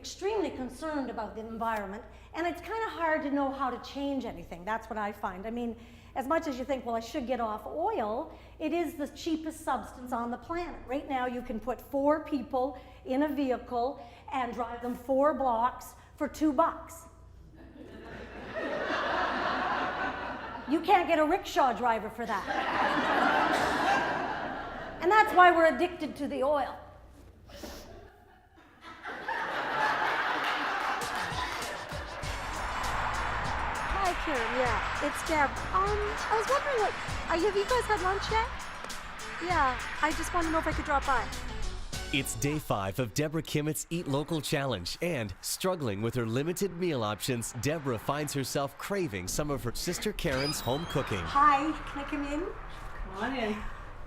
extremely concerned about the environment, and it's kind of hard to know how to change anything. That's what I find. I mean, as much as you think, well, I should get off oil, it is the cheapest substance on the planet. Right now, you can put 4 people in a vehicle and drive them 4 blocks for $2. You can't get a rickshaw driver for that. And that's why we're addicted to the oil. Hi, Karen. Yeah, it's Deb. I was wondering, like, have you guys had lunch yet? Yeah, I just wanted to know if I could drop by. It's day 5 of Deborah Kimmett's Eat Local Challenge, and struggling with her limited meal options, Deborah finds herself craving some of her sister Karen's home cooking. Hi, can I come in? Come on in.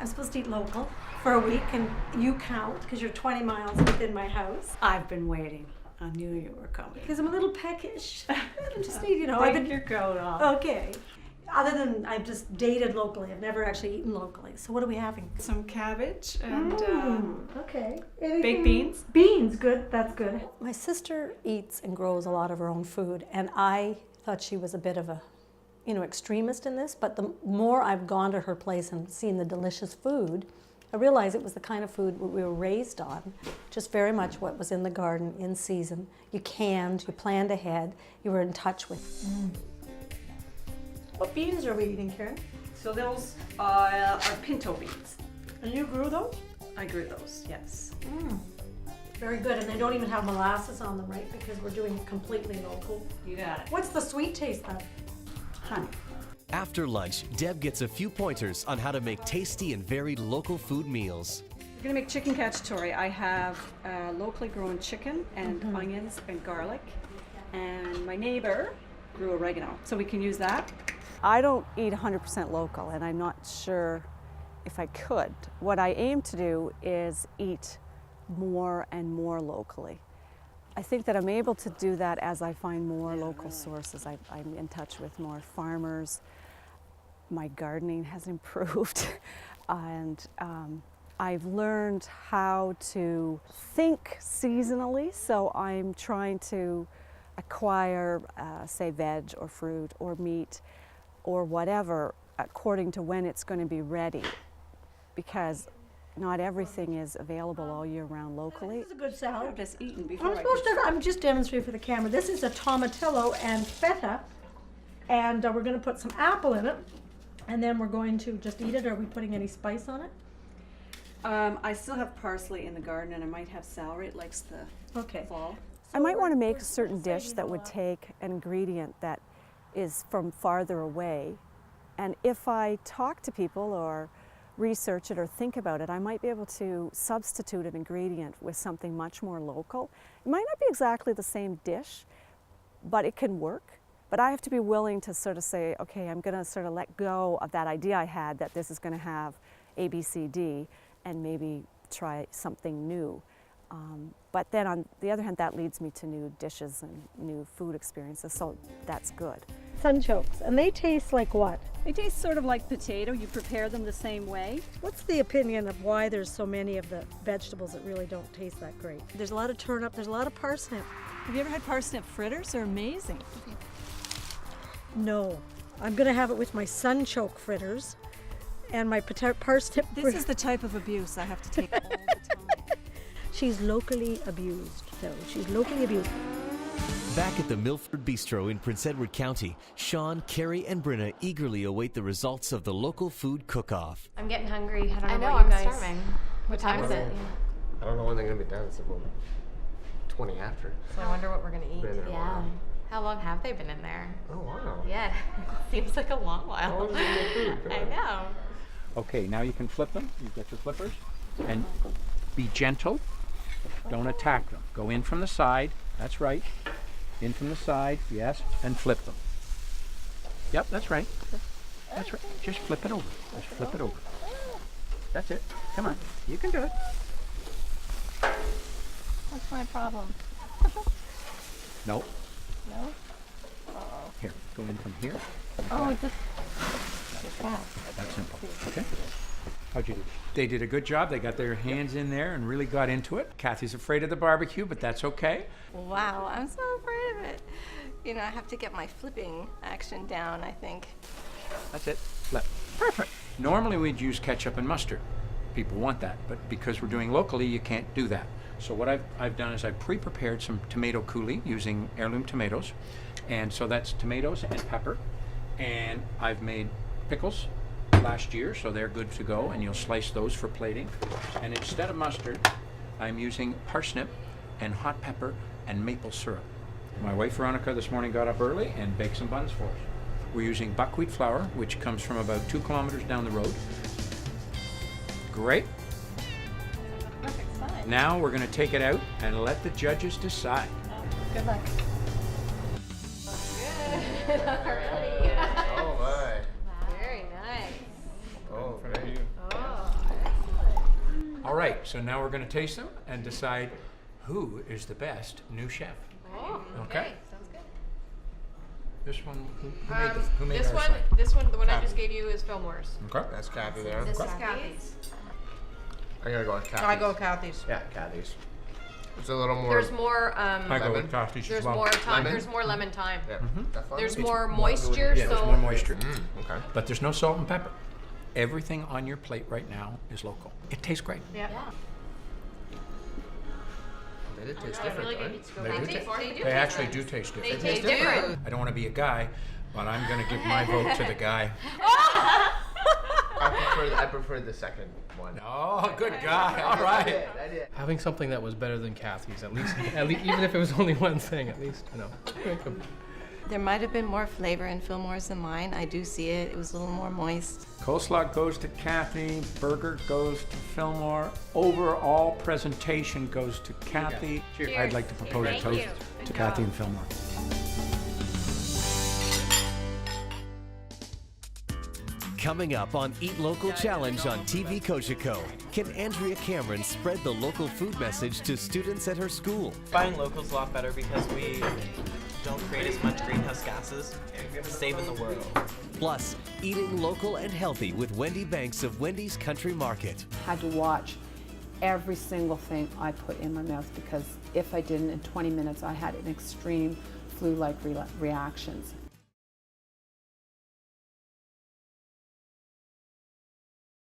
I'm supposed to eat local for a week, and you count because you're 20 miles within my house. I've been waiting. I knew you were coming. Because I'm a little peckish. I just need, Take your coat off. Okay. Other than I've just dated locally, I've never actually eaten locally. So what are we having? Some cabbage and Okay. baked beans. Beans, good. That's good. My sister eats and grows a lot of her own food, and I thought she was a bit of a, extremist in this. But the more I've gone to her place and seen the delicious food, I realized it was the kind of food we were raised on, just very much what was in the garden, in season. You canned, you planned ahead, you were in touch with. What beans are we eating, Karen? So those are pinto beans. And you grew those? I grew those, yes. Very good, and they don't even have molasses on them, right? Because we're doing it completely local. You got it. What's the sweet taste of? Honey. After lunch, Deb gets a few pointers on how to make tasty and varied local food meals. We're gonna make chicken cacciatore. I have locally grown chicken and onions and garlic, and my neighbor grew oregano, so we can use that. I don't eat 100% local, and I'm not sure if I could. What I aim to do is eat more and more locally. I think that I'm able to do that as I find more local sources. I'm in touch with more farmers. My gardening has improved, and I've learned how to think seasonally, so I'm trying to acquire, say, veg or fruit or meat or whatever according to when it's going to be ready, because not everything is available all year round locally. This is a good salad. I've just eaten before. I'm just demonstrating for the camera. This is a tomatillo and feta, and we're going to put some apple in it, and then we're going to just eat it. Are we putting any spice on it? I still have parsley in the garden, and I might have celery. It likes the fall. I might want to make a certain dish that would take an ingredient that is from farther away, and if I talk to people or research it or think about it, I might be able to substitute an ingredient with something much more local. It might not be exactly the same dish, but it can work. But I have to be willing to sort of say, okay, I'm going to sort of let go of that idea I had that this is going to have A, B, C, D, and maybe try something new. But then on the other hand, that leads me to new dishes and new food experiences, so that's good. Sunchokes, and they taste like what? They taste sort of like potato. You prepare them the same way. What's the opinion of why there's so many of the vegetables that really don't taste that great? There's a lot of turnip, there's a lot of parsnip. Have you ever had parsnip fritters? They're amazing. No, I'm gonna have it with my sunchoke fritters and my parsnip. This is the type of abuse I have to take all the time. She's locally abused, though. She's locally abused. Back at the Milford Bistro in Prince Edward County, Sean, Carrie, and Brenna eagerly await the results of the local food cook-off. I'm getting hungry. I don't know I know, about you I'm guys. starving. What time is it? I don't know when they're going to be done. It's about 20 after. So I wonder what we're gonna eat. Been there a Yeah. while. How long have they been in there? Oh, wow. Yeah. Seems like a long How while. long has it been food? Come I on. know. Okay, now you can flip them. You've got your flippers. And be gentle. Don't attack them. Go in from the side. That's right. In from the side, yes, and flip them. Yep, that's right. That's right. Just flip it over. Just flip it over. That's it. Come on. You can do it. What's my problem? No. No? Here. Go in from here. Oh, just That's simple. Okay? How'd you do? They did a good job. They got their hands in there and really got into it. Kathy's afraid of the barbecue, but that's okay. Wow, I'm so afraid of it. You know, I have to get my flipping action down, I think. That's it. Flip. Perfect. Normally we'd use ketchup and mustard. People want that, but because we're doing locally, you can't do that. So what I've done is I've pre-prepared some tomato coulis using heirloom tomatoes. And so that's tomatoes and pepper. And I've made pickles last year, so they're good to go, and you'll slice those for plating. And instead of mustard, I'm using parsnip and hot pepper and maple syrup. My wife Veronica this morning got up early and baked some buns for us. We're using buckwheat flour, which comes from about 2 kilometers down the road. Great. Perfect size. Now we're going to take it out and let the judges decide. Good luck. Oh my. Very nice. Oh, very. All right, so now we're going to taste them and decide who is the best new chef. Oh, Okay. Sounds good. This one, who made This our one, side? this one, the one I Kathy. just gave you is Fillmore's. Okay. That's Kathy there. This is Kathy's. I'm gonna go with Kathy's. I go with Kathy's. Yeah, Kathy's. It's a little more. There's more. I go Lemon? with Kathy's as There's well. more time. Lemon? There's more lemon time. Yeah. That fun? There's It's more more moisture. Yeah, there's so more moisture. Okay. But there's no salt and pepper. Everything on your plate right now is local. It tastes great. Yeah. They did taste I feel different, like I right? need to go They back do to taste- before. They actually do taste They different. taste different. I don't want to be a guy, but I'm going to give my vote to the guy. I prefer the second one. Oh, good guy. All right. I did. Having something that was better than Kathy's, at least even if it was only one thing, at least, you know. There might have been more flavor in Fillmore's than mine. I do see it. It was a little more moist. Coleslaw goes to Kathy. Burger goes to Fillmore. Overall presentation goes to Kathy. Cheers. I'd like to propose a Thank toast you. to Good Kathy job. and Fillmore. Coming up on Eat Local Challenge on TV Cogeco, can Andrea Cameron spread the local food message to students at her school? Buying local's a lot better because we don't create as much greenhouse gases, saving the world. Plus, eating local and healthy with Wendy Banks of Wendy's Country Market. Had to watch every single thing I put in my mouth because if I didn't, in 20 minutes I had an extreme flu-like reactions.